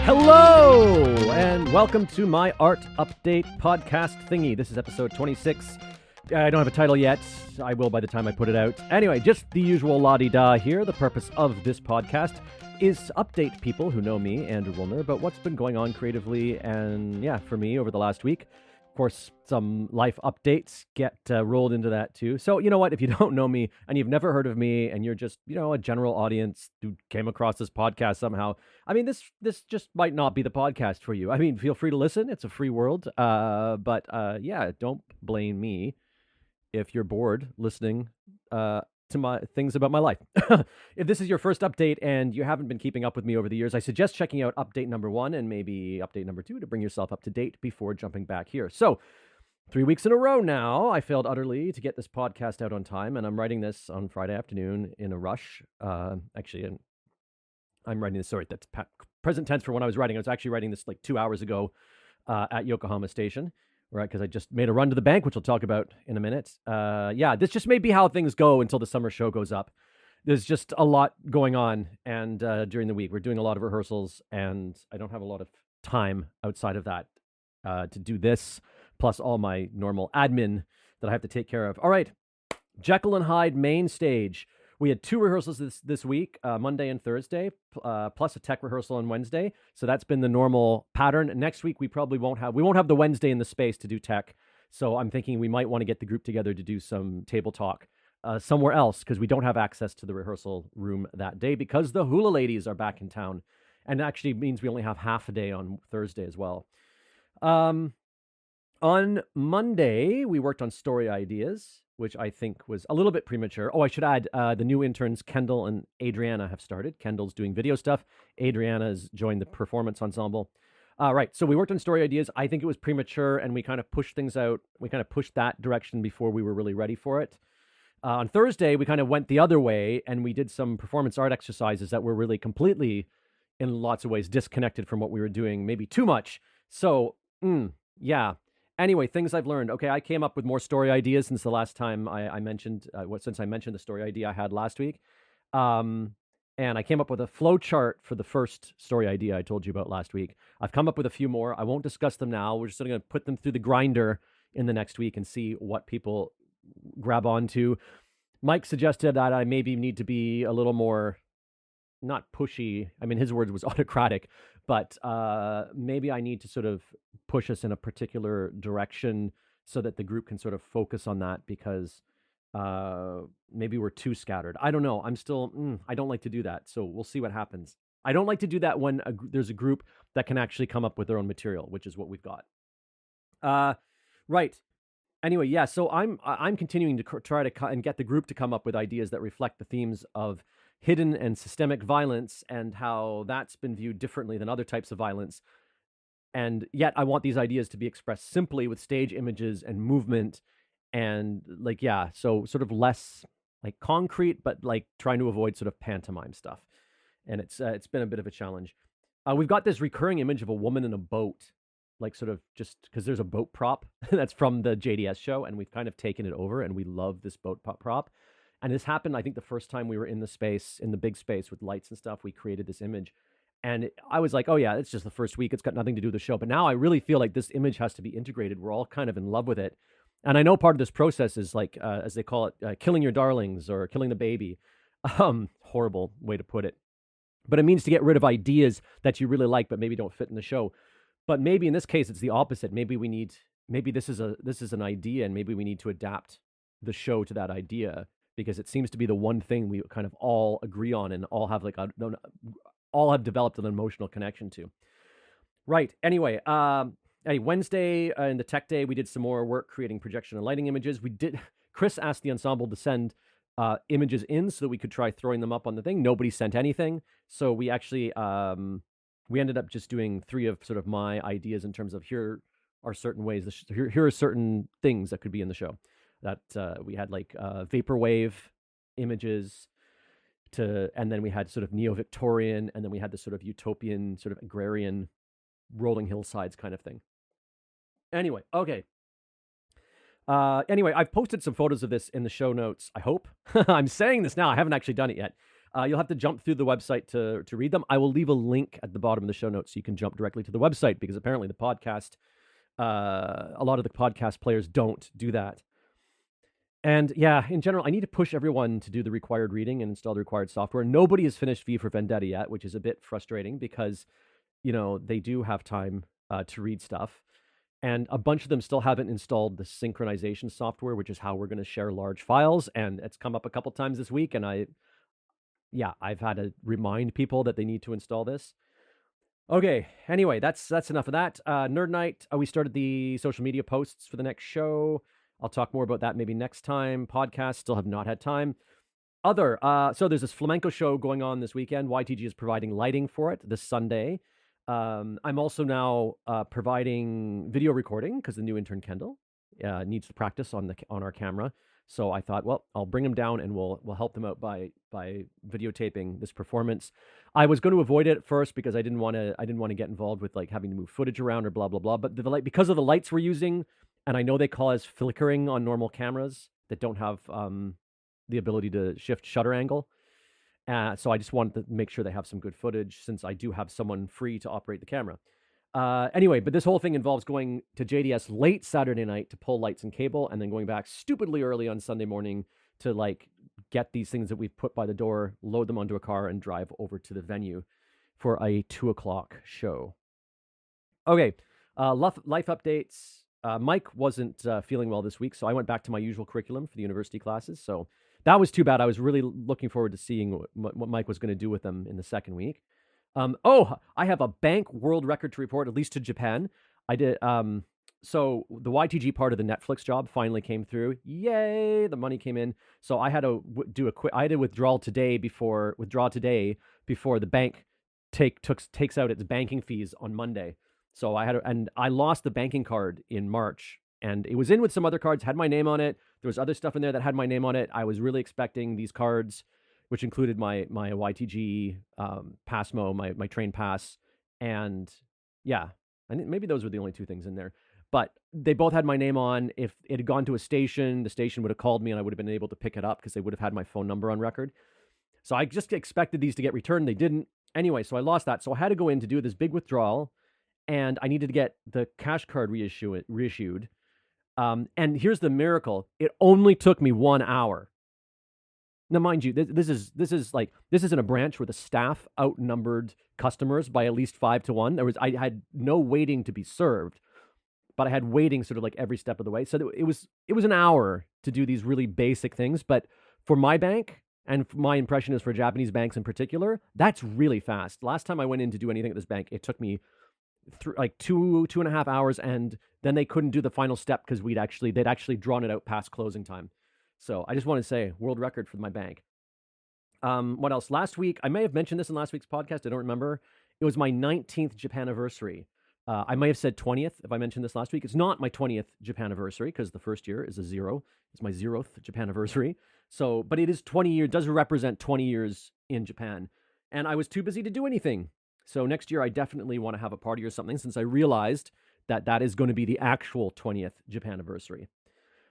Hello, and welcome to my art update podcast thingy. This is episode 26. I don't have a title yet. I will by the time I put it out. Anyway, just the usual la-di-da here. The purpose of this podcast is to update people who know me, Andrew Woolner, about what's been going on creatively and, for me over the last week. Of course, some life updates get rolled into that too. So, you know what? If you don't know me and you've never heard of me and you're just, a general audience who came across this podcast somehow, this just might not be the podcast for you. Feel free to listen. It's a free world. But don't blame me if you're bored listening to my things about my life. If this is your first update and you haven't been keeping up with me over the years, I suggest checking out update number 1 and maybe update number 2 to bring yourself up to date before jumping back here. So 3 weeks in a row now, I failed utterly to get this podcast out on time, and I'm writing this on Friday afternoon in a rush. I'm writing this, sorry, that's present tense for when I was writing. I was actually writing this like 2 hours ago at Yokohama Station. Right, because I just made a run to the bank, which we'll talk about in a minute. This just may be how things go until the summer show goes up. There's just a lot going on, and during the week, we're doing a lot of rehearsals, and I don't have a lot of time outside of that to do this, plus all my normal admin that I have to take care of. All right, Jekyll and Hyde main stage. We had 2 rehearsals this week, Monday and Thursday, plus a tech rehearsal on Wednesday. So that's been the normal pattern. Next week, we won't have the Wednesday in the space to do tech. So I'm thinking we might want to get the group together to do some table talk somewhere else, because we don't have access to the rehearsal room that day because the hula ladies are back in town. And actually means we only have half a day on Thursday as well. On Monday, we worked on story ideas, which I think was a little bit premature. Oh, I should add, the new interns, Kendall and Adriana, have started. Kendall's doing video stuff. Adriana's joined the performance ensemble. Right, so we worked on story ideas. I think it was premature, and we kind of pushed things out. We kind of pushed that direction before we were really ready for it. On Thursday, we kind of went the other way, and we did some performance art exercises that were really completely, in lots of ways, disconnected from what we were doing, maybe too much. So, Anyway, things I've learned. Okay, I came up with more story ideas since the last time I mentioned the story idea I had last week. And I came up with a flow chart for the first story idea I told you about last week. I've come up with a few more. I won't discuss them now. We're just going to put them through the grinder in the next week and see what people grab onto. Mike suggested that I maybe need to be a little more, not pushy. His word was autocratic, but maybe I need to sort of push us in a particular direction so that the group can sort of focus on that, because maybe we're too scattered. I don't know. I don't like to do that. So we'll see what happens. I don't like to do that when there's a group that can actually come up with their own material, which is what we've got. Right. Anyway, so I'm continuing to try to and get the group to come up with ideas that reflect the themes of hidden and systemic violence and how that's been viewed differently than other types of violence. And yet I want these ideas to be expressed simply with stage images and movement and so sort of less like concrete, but like trying to avoid sort of pantomime stuff. And it's been a bit of a challenge. We've got this recurring image of a woman in a boat, like sort of just because there's a boat prop that's from the JDS show, and we've kind of taken it over, and we love this boat prop. And this happened, I think, the first time we were in the big space with lights and stuff. We created this image. And I was like, oh, yeah, it's just the first week. It's got nothing to do with the show. But now I really feel like this image has to be integrated. We're all kind of in love with it. And I know part of this process is like, as they call it, killing your darlings or killing the baby. Horrible way to put it. But it means to get rid of ideas that you really like but maybe don't fit in the show. But maybe in this case, it's the opposite. Maybe this is an idea, and maybe we need to adapt the show to that idea, because it seems to be the one thing we kind of all agree on and all have all have developed an emotional connection to. Right. Anyway, Wednesday in the tech day, we did some more work creating projection and lighting images. Chris asked the ensemble to send images in so that we could try throwing them up on the thing. Nobody sent anything. So we actually, we ended up just doing 3 of sort of my ideas in terms of here are certain ways, here are certain things that could be in the show. That we had like vaporwave images and then we had sort of neo-Victorian, and then we had this sort of utopian, sort of agrarian rolling hillsides kind of thing. Anyway, okay. I've posted some photos of this in the show notes, I hope. I'm saying this now. I haven't actually done it yet. You'll have to jump through the website to read them. I will leave a link at the bottom of the show notes so you can jump directly to the website because apparently the podcast, a lot of the podcast players don't do that. And yeah, in general, I need to push everyone to do the required reading and install the required software. Nobody has finished V for Vendetta yet, which is a bit frustrating because, they do have time to read stuff. And a bunch of them still haven't installed the synchronization software, which is how we're going to share large files. And it's come up a couple times this week. And I've had to remind people that they need to install this. Okay. Anyway, that's enough of that. Nerd Night. We started the social media posts for the next show. I'll talk more about that maybe next time. Podcast, still have not had time. So there's this flamenco show going on this weekend. YTG is providing lighting for it this Sunday. I'm also now providing video recording because the new intern Kendall needs to practice on our camera. So I thought, well, I'll bring him down and we'll help them out by videotaping this performance. I was going to avoid it at first because I didn't want to get involved with like having to move footage around or blah blah blah. But because of the lights we're using, and I know they cause flickering on normal cameras that don't have the ability to shift shutter angle. So I just wanted to make sure they have some good footage since I do have someone free to operate the camera. Anyway, but this whole thing involves going to JDS late Saturday night to pull lights and cable, and then going back stupidly early on Sunday morning to like get these things that we've put by the door, load them onto a car, and drive over to the venue for a 2:00 show. Okay, life updates. Mike wasn't feeling well this week, so I went back to my usual curriculum for the university classes. So that was too bad. I was really looking forward to seeing what Mike was going to do with them in the second week. I have a bank world record to report, at least to Japan. I did. So the YTG part of the Netflix job finally came through. Yay! The money came in. So I had to I had a withdrawal today before the bank takes out its banking fees on Monday. So and I lost the banking card in March, and it was in with some other cards, had my name on it. There was other stuff in there that had my name on it. I was really expecting these cards, which included my YTG Passmo, my train pass, and yeah, I think maybe those were the only two things in there. But they both had my name on. If it had gone to a station, the station would have called me and I would have been able to pick it up because they would have had my phone number on record. So I just expected these to get returned. They didn't. Anyway, so I lost that. So I had to go in to do this big withdrawal, and I needed to get the cash card reissued. And here's the miracle. It only took me 1 hour. Now, mind you, this isn't a branch where the staff outnumbered customers by at least 5-1. I had no waiting to be served, but I had waiting sort of like every step of the way. So it was an hour to do these really basic things. But for my bank, and my impression is for Japanese banks in particular, that's really fast. Last time I went in to do anything at this bank, it took me like 2.5 hours, and then they couldn't do the final step because they'd actually drawn it out past closing time. So I just want to say world record for my bank. What else? Last week, I may have mentioned this in last week's podcast. I don't remember. It was my 19th Japan anniversary. I may have said 20th if I mentioned this last week. It's not my 20th Japan anniversary because the first year is a 0. It's my 0th Japan anniversary. So, but it is 20 years, does represent 20 years in Japan. And I was too busy to do anything. So next year, I definitely want to have a party or something since I realized that is going to be the actual 20th Japan anniversary.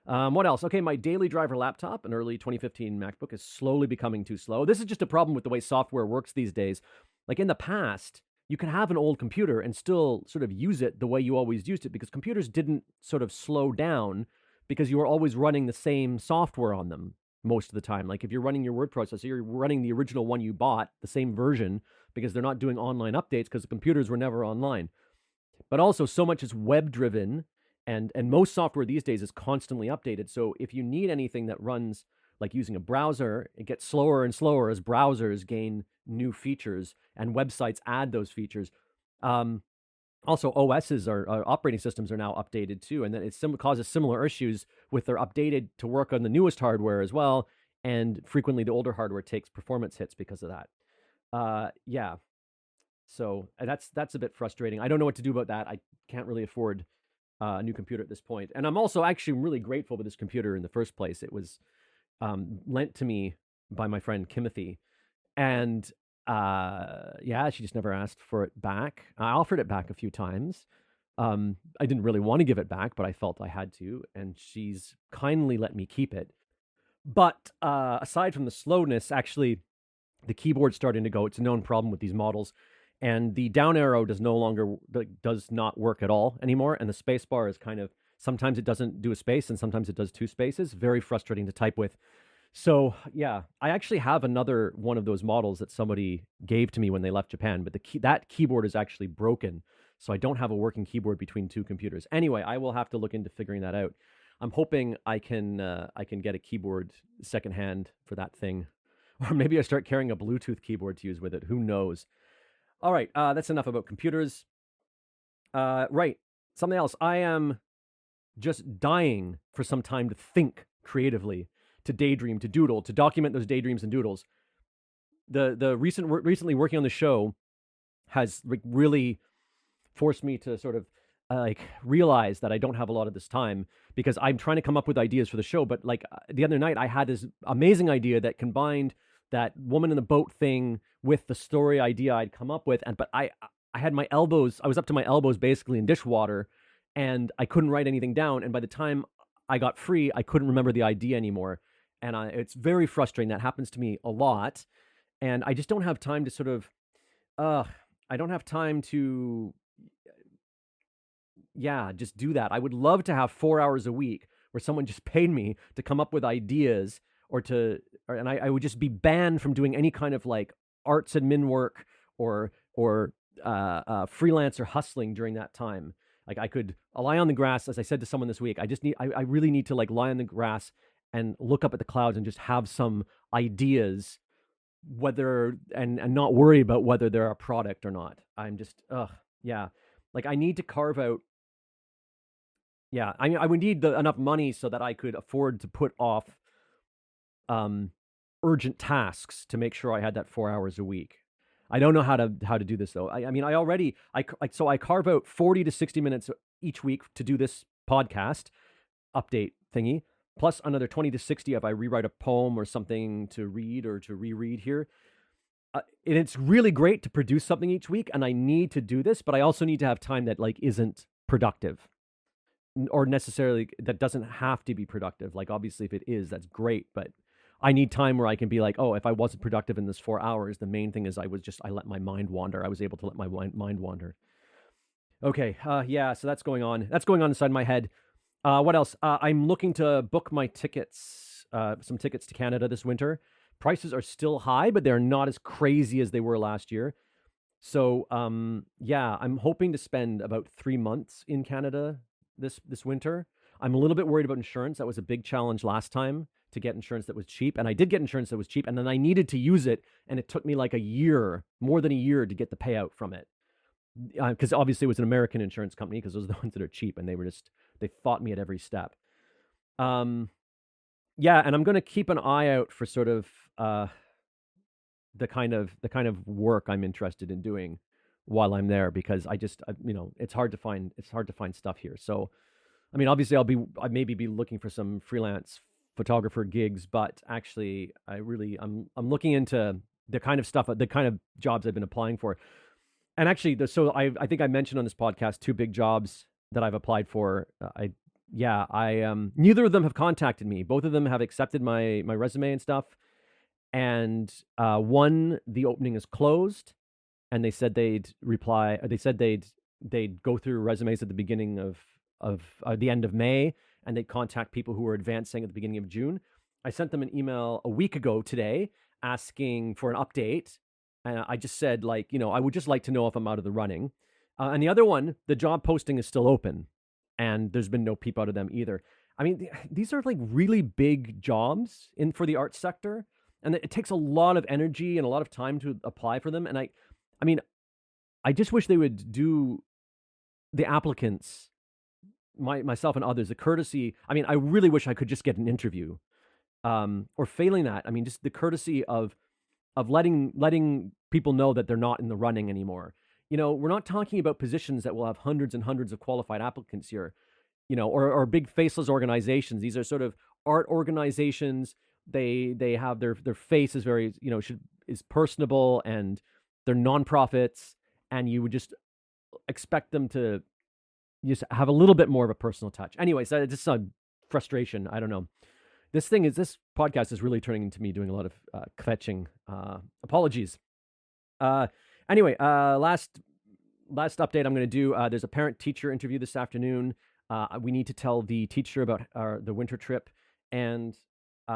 What else? Okay, my daily driver laptop, an early 2015 MacBook, is slowly becoming too slow. This is just a problem with the way software works these days. Like in the past, you could have an old computer and still sort of use it the way you always used it because computers didn't sort of slow down because you were always running the same software on them most of the time. Like if you're running your word processor, you're running the original one you bought, the same version, because they're not doing online updates because the computers were never online. But also so much is web driven, and most software these days is constantly updated. So if you need anything that runs like using a browser, it gets slower and slower as browsers gain new features and websites add those features. Also, OSs operating systems are now updated too, and then it causes similar issues with they're updated to work on the newest hardware as well, and frequently the older hardware takes performance hits because of that. Yeah, so that's a bit frustrating. I don't know what to do about that. I can't really afford a new computer at this point, and I'm also actually really grateful for this computer in the first place. It was lent to me by my friend Kimothy, and yeah, she just never asked for it back. I offered it back a few times. I didn't really want to give it back, but I felt I had to, and she's kindly let me keep it. But aside from the slowness, actually, The keyboard's starting to go. It's a known problem with these models. And the down arrow does not work at all anymore. And the space bar is kind of, sometimes it doesn't do a space and sometimes it does two spaces. Very frustrating to type with. So yeah, I actually have another one of those models that somebody gave to me when they left Japan, but that keyboard is actually broken. So I don't have a working keyboard between two computers. Anyway, I will have to look into figuring that out. I'm hoping I can get a keyboard secondhand for that thing, or maybe I start carrying a Bluetooth keyboard to use with it. Who knows? All right, that's enough about computers. Right, something else. I am just dying for some time to think creatively, to daydream, to doodle, to document those daydreams and doodles. The recently working on the show has really forced me to sort of like realize that I don't have a lot of this time, because I'm trying to come up with ideas for the show. But like the other night, I had this amazing idea that combined that woman in the boat thing with the story idea I'd come up with, but I had my elbows, I was up to my elbows basically in dishwater, and I couldn't write anything down. And by the time I got free, I couldn't remember the idea anymore, and it's very frustrating. That happens to me a lot, and I just don't have time to sort of, I don't have time to, yeah, just do that. I would love to have 4 hours a week where someone just paid me to come up with ideas, and I would just be banned from doing any kind of like arts admin work or freelance or hustling during that time. Like I could lie on the grass, as I said to someone this week. I really need to like lie on the grass and look up at the clouds and just have some ideas, whether and not worry about whether they're a product or not. I'm just yeah. Like I need to carve out. Yeah, I mean, I would need enough money so that I could afford to put off urgent tasks to make sure I had that 4 hours a week. I don't know how to do this though. I mean, I carve out 40 to 60 minutes each week to do this podcast update thingy, plus another 20 to 60 if I rewrite a poem or something to read or to reread here. And it's really great to produce something each week, and I need to do this, but I also need to have time that like isn't productive, or necessarily that doesn't have to be productive. Like obviously if it is, that's great, but I need time where I can be like, oh, if I wasn't productive in this 4 hours, the main thing is I let my mind wander. I was able to let my mind wander. Okay, yeah, so that's going on. That's going on inside my head. What else? I'm looking to book my tickets, some tickets to Canada this winter. Prices are still high, but they're not as crazy as they were last year. So, yeah, I'm hoping to spend about 3 months in Canada this winter. I'm a little bit worried about insurance. That was a big challenge last time, to get insurance that was cheap. And I did get insurance that was cheap, and then I needed to use it, and it took me like a year, more than a year, to get the payout from it. Because obviously it was an American insurance company, because those are the ones that are cheap, and they fought me at every step. Yeah, and I'm going to keep an eye out for sort of the kind of work I'm interested in doing while I'm there, because it's hard to find stuff here. So, I mean, obviously I maybe be looking for some freelance photographer gigs, but actually I'm looking into the kind of stuff, the kind of jobs I've been applying for. And actually, I think I mentioned on this podcast 2 big jobs that I've applied for. Neither of them have contacted me. Both of them have accepted my resume and stuff. And one, the opening is closed, and they said they'd reply. They said they'd go through resumes at the beginning of the end of May, and they'd contact people who were advancing at the beginning of June. I sent them an email a week ago today asking for an update. And I just said, like, I would just like to know if I'm out of the running. And the other one, the job posting is still open, and there's been no peep out of them either. I mean, these are like really big jobs for the arts sector, and it takes a lot of energy and a lot of time to apply for them. And I mean, I just wish they would do the applicants, myself and others, the courtesy. I mean, I really wish I could just get an interview, or failing that, I mean, just the courtesy of letting people know that they're not in the running anymore. We're not talking about positions that will have hundreds and hundreds of qualified applicants here, or big faceless organizations. These are sort of art organizations. They have their face is very, is personable, and they're nonprofits, and you would just expect them to just have a little bit more of a personal touch. Anyway, so it's just a frustration. I don't know. This podcast is really turning into me doing a lot of kvetching. Apologies. Anyway, last update I'm going to do. There's a parent-teacher interview this afternoon. We need to tell the teacher about the winter trip, and we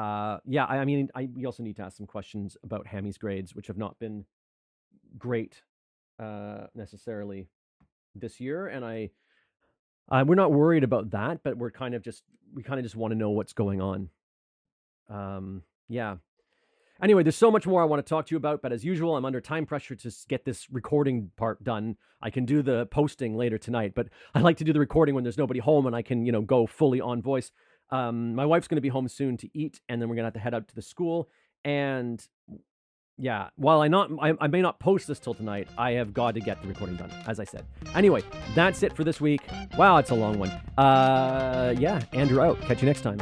also need to ask some questions about Hammy's grades, which have not been great necessarily this year, and we're not worried about that, but we kind of just want to know what's going on. Anyway, there's so much more I want to talk to you about, but as usual, I'm under time pressure to get this recording part done. I can do the posting later tonight, but I like to do the recording when there's nobody home and I can, go fully on voice. My wife's going to be home soon to eat, and then we're going to have to head out to the school. And yeah, while I may not post this till tonight, I have got to get the recording done, as I said. Anyway, that's it for this week. Wow, it's a long one. Andrew out. Catch you next time.